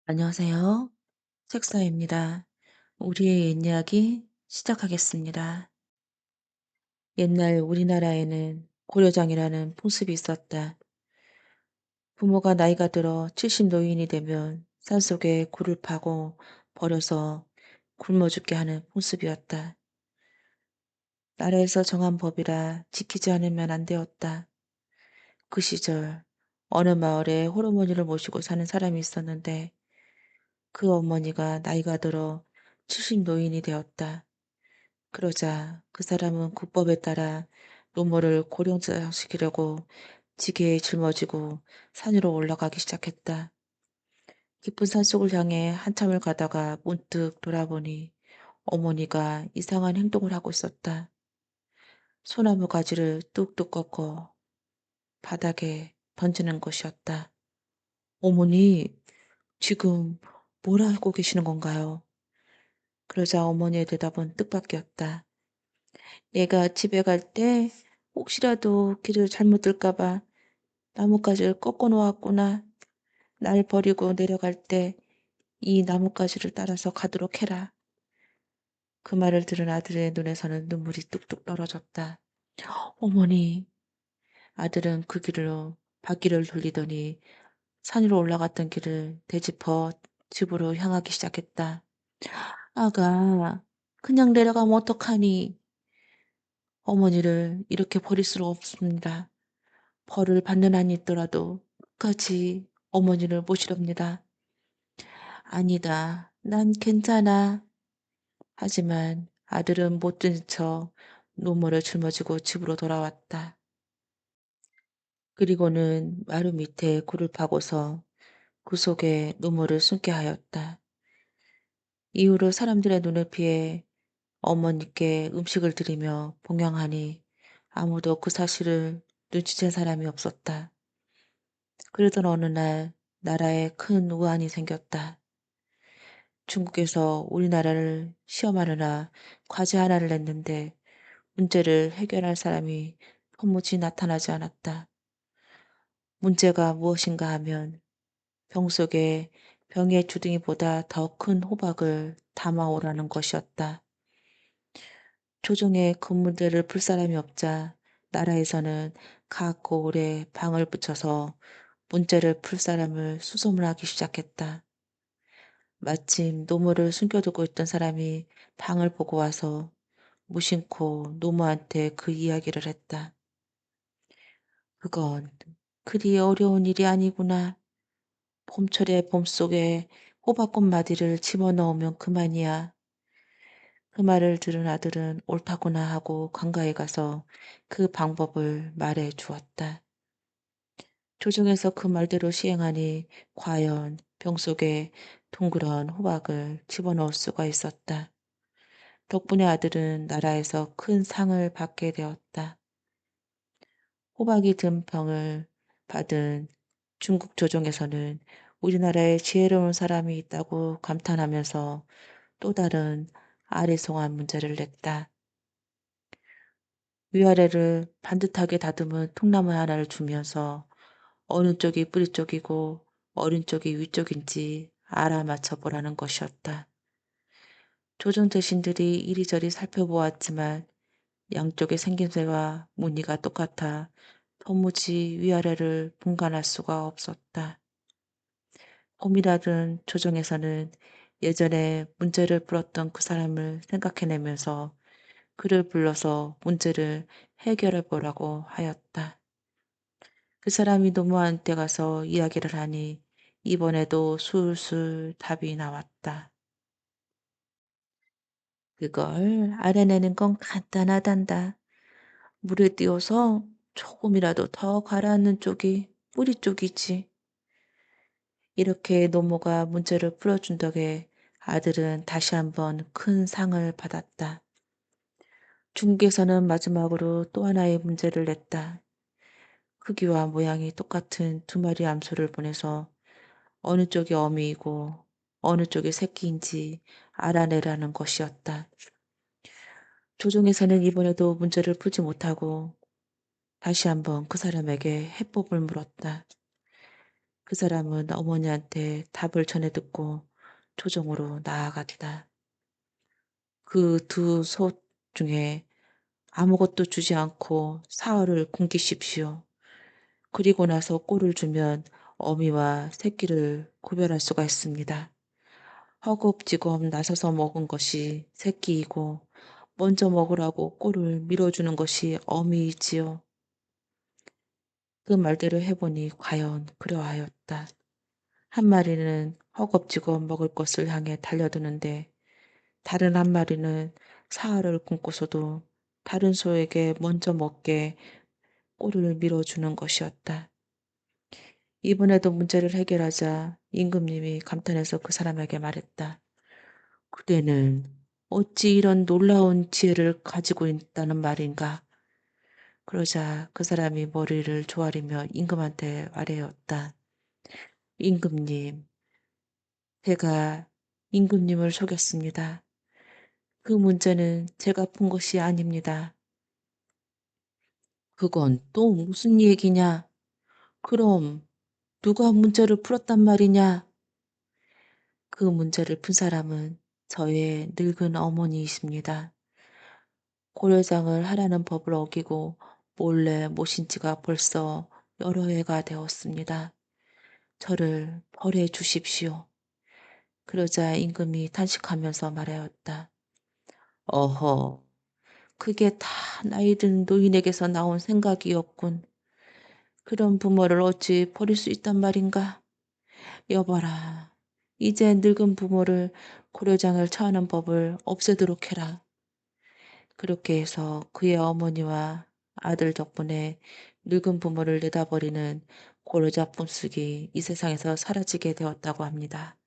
안녕하세요. 책사입니다. 우리의 옛 이야기 시작하겠습니다. 옛날 우리나라에는 고려장이라는 풍습이 있었다. 부모가 나이가 들어 70 노인이 되면 산속에 굴을 파고 버려서 굶어 죽게 하는 풍습이었다. 나라에서 정한 법이라 지키지 않으면 안 되었다. 그 시절 어느 마을에 홀어머니를 모시고 사는 사람이 있었는데 그 어머니가 나이가 들어 70 노인이 되었다. 그러자 그 사람은 국법에 따라 노모를 고령자시키려고 지게에 짊어지고 산 위로 올라가기 시작했다. 깊은 산속을 향해 한참을 가다가 문득 돌아보니 어머니가 이상한 행동을 하고 있었다. 소나무 가지를 뚝뚝 꺾어 바닥에 던지는 것이었다. 어머니, 지금 뭘 하고 계시는 건가요? 그러자 어머니의 대답은 뜻밖이었다. 얘가 집에 갈 때 혹시라도 길을 잘못 들까 봐 나뭇가지를 꺾어 놓았구나. 날 버리고 내려갈 때 이 나뭇가지를 따라서 가도록 해라. 그 말을 들은 아들의 눈에서는 눈물이 뚝뚝 떨어졌다. 어머니, 아들은 그 길로 바퀴를 돌리더니 산 위로 올라갔던 길을 되짚어 집으로 향하기 시작했다. 아가, 그냥 내려가면 어떡하니? 어머니를 이렇게 버릴 수는 없습니다. 벌을 받는 한이 있더라도 끝까지 어머니를 모시렵니다. 아니다. 난 괜찮아. 하지만 아들은 못 들은 척 노모를 짊어지고 집으로 돌아왔다. 그리고는 마루 밑에 굴을 파고서 그 속에 노모를 숨게 하였다. 이후로 사람들의 눈을 피해 어머니께 음식을 드리며 봉양하니 아무도 그 사실을 눈치챈 사람이 없었다. 그러던 어느 날 나라에 큰 우환이 생겼다. 중국에서 우리나라를 시험하느라 과제 하나를 냈는데 문제를 해결할 사람이 도무지 나타나지 않았다. 문제가 무엇인가 하면 병 속에 병의 주둥이보다 더 큰 호박을 담아오라는 것이었다. 조정에 그 문제를 풀 사람이 없자 나라에서는 각 고을에 방을 붙여서 문제를 풀 사람을 수소문하기 시작했다. 마침 노모를 숨겨두고 있던 사람이 방을 보고 와서 무심코 노모한테 그 이야기를 했다. 그건 그리 어려운 일이 아니구나. 봄철에 봄속에 호박꽃 마디를 집어넣으면 그만이야. 그 말을 들은 아들은 옳다구나 하고 관가에 가서 그 방법을 말해 주었다. 조정에서 그 말대로 시행하니 과연 병 속에 둥그런 호박을 집어넣을 수가 있었다. 덕분에 아들은 나라에서 큰 상을 받게 되었다. 호박이 든 병을 받은 중국 조정에서는 우리나라에 지혜로운 사람이 있다고 감탄하면서 또 다른 아리송한 문제를 냈다. 위아래를 반듯하게 다듬은 통나무 하나를 주면서 어느 쪽이 뿌리 쪽이고 어느 쪽이 위쪽인지 알아맞혀 보라는 것이었다. 조정 대신들이 이리저리 살펴보았지만 양쪽의 생김새와 무늬가 똑같아 도무지 위아래를 분간할 수가 없었다. 봄이라든 조정에서는 예전에 문제를 풀었던 그 사람을 생각해내면서 그를 불러서 문제를 해결해 보라고 하였다. 그 사람이 노모한테 가서 이야기를 하니 이번에도 술술 답이 나왔다. 그걸 알아내는 건 간단하단다. 물에 띄워서 조금이라도 더 가라앉는 쪽이 뿌리 쪽이지. 이렇게 노모가 문제를 풀어준 덕에 아들은 다시 한번 큰 상을 받았다. 중국에서는 마지막으로 또 하나의 문제를 냈다. 크기와 모양이 똑같은 두 마리 암소를 보내서 어느 쪽이 어미이고 어느 쪽이 새끼인지 알아내라는 것이었다. 조정에서는 이번에도 문제를 풀지 못하고 다시 한번 그 사람에게 해법을 물었다. 그 사람은 어머니한테 답을 전해 듣고 조정으로 나아갔다. 그 두 솥 중에 아무것도 주지 않고 사흘을 굶기십시오. 그리고 나서 꼴을 주면 어미와 새끼를 구별할 수가 있습니다. 허겁지겁 나서서 먹은 것이 새끼이고 먼저 먹으라고 꼴을 밀어주는 것이 어미이지요. 그 말대로 해보니 과연 그러하였다. 한 마리는 허겁지겁 먹을 것을 향해 달려드는데 다른 한 마리는 사활을 굶고서도 다른 소에게 먼저 먹게 꼴을 밀어주는 것이었다. 이번에도 문제를 해결하자 임금님이 감탄해서 그 사람에게 말했다. 그대는 어찌 이런 놀라운 지혜를 가지고 있다는 말인가? 그러자 그 사람이 머리를 조아리며 임금한테 아뢰었다. 임금님, 제가 임금님을 속였습니다. 그 문제는 제가 푼 것이 아닙니다. 그건 또 무슨 얘기냐? 그럼 누가 문제를 풀었단 말이냐? 그 문제를 푼 사람은 저의 늙은 어머니이십니다. 고려장을 하라는 법을 어기고 몰래 모신 지가 벌써 여러 해가 되었습니다. 저를 벌해 주십시오. 그러자 임금이 탄식하면서 말하였다. 어허, 그게 다 나이 든 노인에게서 나온 생각이었군. 그런 부모를 어찌 버릴 수 있단 말인가? 여봐라. 이제 늙은 부모를 고려장을 처하는 법을 없애도록 해라. 그렇게 해서 그의 어머니와 아들 덕분에 늙은 부모를 내다버리는 고려자 품속이 이 세상에서 사라지게 되었다고 합니다.